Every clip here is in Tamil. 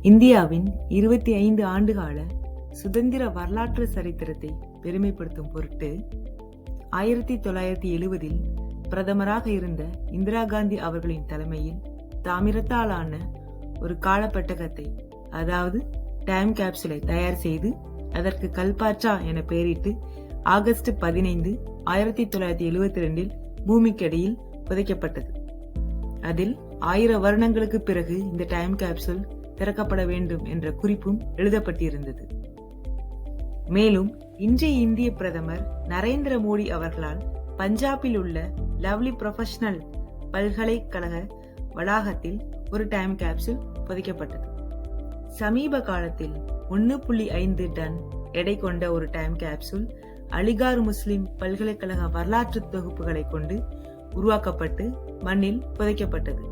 இந்தியாவின் 25 ஆண்டுகால சுதந்திர வரலாற்று சரித்திரத்தை பெருமைப்படுத்தும் பொருட்டு 1970 பிரதமராக இருந்த இந்திரா காந்தி அவர்களின் தலைமையில் தாமிரத்தாலான ஒரு காலப்பெட்டகத்தை, அதாவது டைம் கேப்சூலை தயார் செய்து அதற்கு கல்பாச்சா என பெயரிட்டு ஆகஸ்ட் 15, 1972 பூமிக்கடியில் புதைக்கப்பட்டது. அதில் 1000 வருடங்களுக்கு பிறகு இந்த டைம் கேப்சூல் திறக்கப்பட வேண்டும் என்ற குறிப்பும் எழுதப்பட்டிருந்தது. மேலும் இன்றைய இந்திய பிரதமர் நரேந்திர மோடி அவர்களால் பஞ்சாபில் உள்ள லவ்லி ப்ரொஃபஷனல் பல்கலைக்கழக வளாகத்தில் ஒரு டைம் கேப்சூல் புதைக்கப்பட்டது. சமீப காலத்தில் 1.5 டன் எடை கொண்ட ஒரு டைம் கேப்சூல் அலிகார் முஸ்லிம் பல்கலைக்கழக வரலாற்று தொகுப்புகளை கொண்டு உருவாக்கப்பட்டு மண்ணில் புதைக்கப்பட்டது.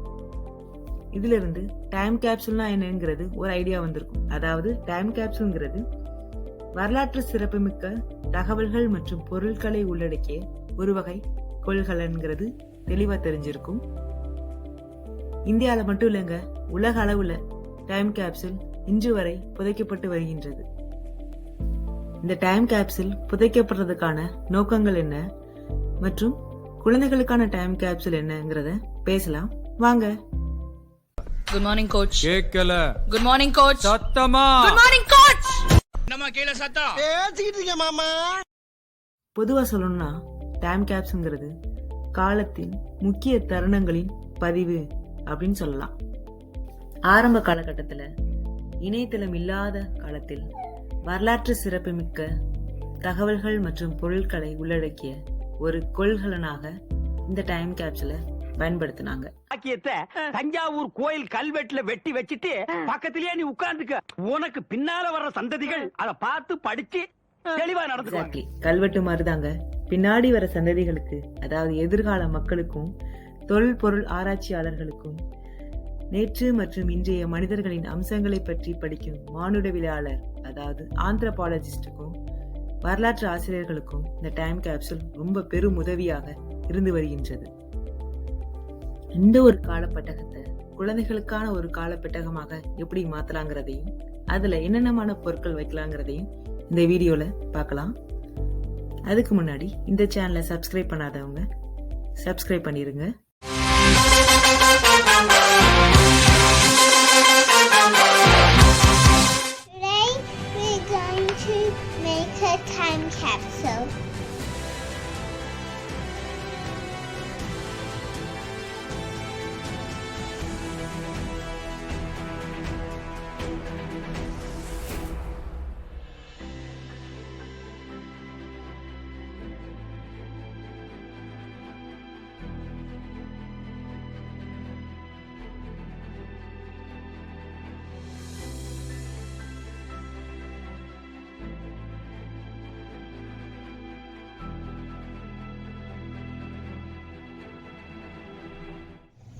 இதிலிருந்து டைம் கேப்சூல்னா என்னங்கிறது ஒரு ஐடியா வந்திருக்கும். அதாவது டைம் கேப்சூல்ங்கிறது வரலாற்று சிறப்புமிக்க தகவல்கள் மற்றும் பொருட்களை உள்ளடக்கிய ஒரு வகை கொள்கலன்கிறது தெளிவா தெரிஞ்சிருக்கும். இந்தியாவில் மட்டும் இல்லைங்க, உலக அளவுல டைம் கேப்சூல் இன்று வரை புதைக்கப்பட்டு வருகின்றது. இந்த டைம் கேப்சூல் புதைக்கப்படுறதுக்கான நோக்கங்கள் என்ன மற்றும் குழந்தைகளுக்கான டைம் கேப்சூல் என்னங்கறத பேசலாம் வாங்க. Good morning coach. கேக்கல. Good morning coach. சத்தமா. Good morning coach. நம்ம கீழ சத்தம் பேசிக்கிட்டு இருக்க மாமா. பொதுவா சொல்லணும்னா டைம் கேப்சூல்ங்கிறது காலத்தின் முக்கிய தருணங்களின் பதிவு அப்படின்னு சொல்லலாம். ஆரம்ப காலகட்டத்துல இணையதளம் இல்லாத காலத்தில் வரலாற்று சிறப்புமிக்க தகவல்கள் மற்றும் பொருட்களை உள்ளடக்கிய ஒரு கொள்கலனாக இந்த டைம் கேப்சூலை பயன்படுத்தினாங்க. தஞ்சாவூர் கோயில் கல்வெட்டுல வெட்டி வச்சிட்டு பக்கத்திலேயே நீ உட்கார்ந்துக்க. உனக்கு பின்னால வர்ற சந்ததிகள் அதை பார்த்து படிச்சு தெளிவா நடந்துக்குவாங்க. கல்வெட்டு மாதிரிதாங்க பின்னாடி வர சந்ததிகளுக்கு, அதாவது எதிர்கால மக்களுக்கும் தொல்பொருள் ஆராய்ச்சியாளர்களுக்கும் நேற்று மற்றும் இன்றைய மனிதர்களின் அம்சங்களை பற்றி படிக்கும் மானுடவியலாளர், அதாவது ஆந்த்ரோபாலஜிஸ்டுக்கும் வரலாற்று ஆசிரியர்களுக்கும் இந்த டைம் கேப்சூல் ரொம்ப பெரும் உதவியாக இருந்து வருகின்றது. இந்த ஒரு காலப்பெட்டகத்தை குழந்தைகளுக்கான ஒரு காலப்பெட்டகமாக எப்படி மாத்தலாங்கிறதையும் அதுல என்னென்னமான பொருட்கள் வைக்கலாங்கிறதையும் இந்த வீடியோல பார்க்கலாம். அதுக்கு முன்னாடி இந்த சேனலை சப்ஸ்கிரைப் பண்ணாதவங்க சப்ஸ்கிரைப் பண்ணிருங்க. Today we're going to make a time capsule.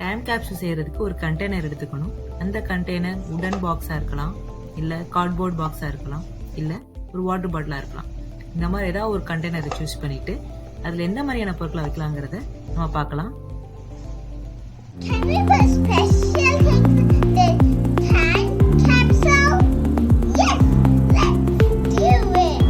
Time capsule செய்யறதுக்கு ஒரு கண்டெய்னர் எடுத்துக்கணும். அந்த கண்டெய்னர் உடன் பாக்ஸா இருக்கலாம், இல்ல கார்ட்போர்ட் பாக்ஸா இருக்கலாம், இல்ல ஒரு வாட்டர் பாட்டிலா இருக்கலாம். இந்த மாதிரி ஏதாவது ஒரு கண்டெய்னரை சூஸ் பண்ணிட்டு அதுல எந்த மாதிரியான பொருட்களை வைக்கலாங்கிறத நம்ம பார்க்கலாம். Can we put special things in the time capsule? Yes, let's do it.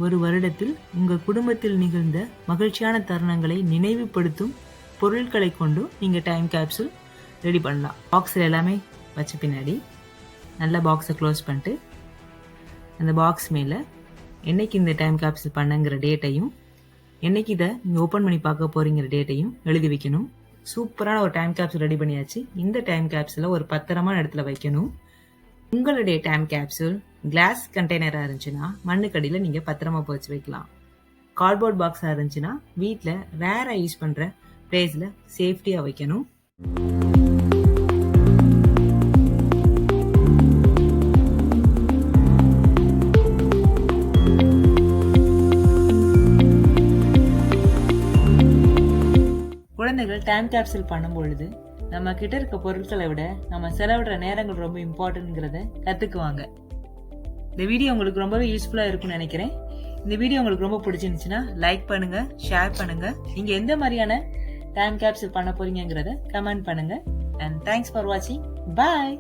ஒரு வருடத்தில் உங்க குடும்பத்தில் நிகழ்ந்த மகிழ்ச்சியான தருணங்களை நினைவுபடுத்தும் பொருட்களை கொண்டு நீங்க டைம் கேப்சூல் ரெடி பண்ணலாம். பாக்ஸில் எல்லாமே வச்ச பின்னாடி நல்லா பாக்ஸை க்ளோஸ் பண்ணிட்டு அந்த பாக்ஸ் மேலே என்னைக்கு இந்த டைம் கேப்சூல் பண்ணங்கிற டேட்டையும் என்னைக்கு இதை நீங்கள் ஓப்பன் பண்ணி பார்க்க போறீங்கிற டேட்டையும் எழுதி வைக்கணும். சூப்பரான ஒரு டைம் கேப்சூல் ரெடி பண்ணியாச்சு. இந்த டைம் கேப்சூலை ஒரு பத்திரமான இடத்துல வைக்கணும். உங்களுடைய டைம் கேப்சூல் கிளாஸ் கண்டெய்னரா இருந்துச்சுன்னா மண்ணுக்கடியில நீங்க பத்திரமா போச்சு வைக்கலாம். கார்ட்போர்ட் பாக்ஸா இருந்துச்சுன்னா வீட்டுல ரேரா யூஸ் பண்ற பிளேஸ்ல சேஃப்டியா வைக்கணும். குழந்தைகள் டைம் கேப்சூல் பண்ணும் பொழுது நம்ம கிட்ட இருக்க பொருட்களை விட நம்ம செலவிடுற நேரங்கள் ரொம்ப இம்பார்ட்டன்ட்ங்கிறத கத்துக்குவாங்க. இந்த வீடியோ உங்களுக்கு ரொம்பவே யூஸ்ஃபுல்லா இருக்கும்னு நினைக்கிறேன். இந்த வீடியோ உங்களுக்கு ரொம்ப பிடிச்சிருந்துச்சுன்னா லைக் பண்ணுங்க, ஷேர் பண்ணுங்க. நீங்க எந்த மாதிரியான டைம் கேப்சூல் பண்ண போறீங்கிறத கமெண்ட் பண்ணுங்க. And thanks for watching. Bye.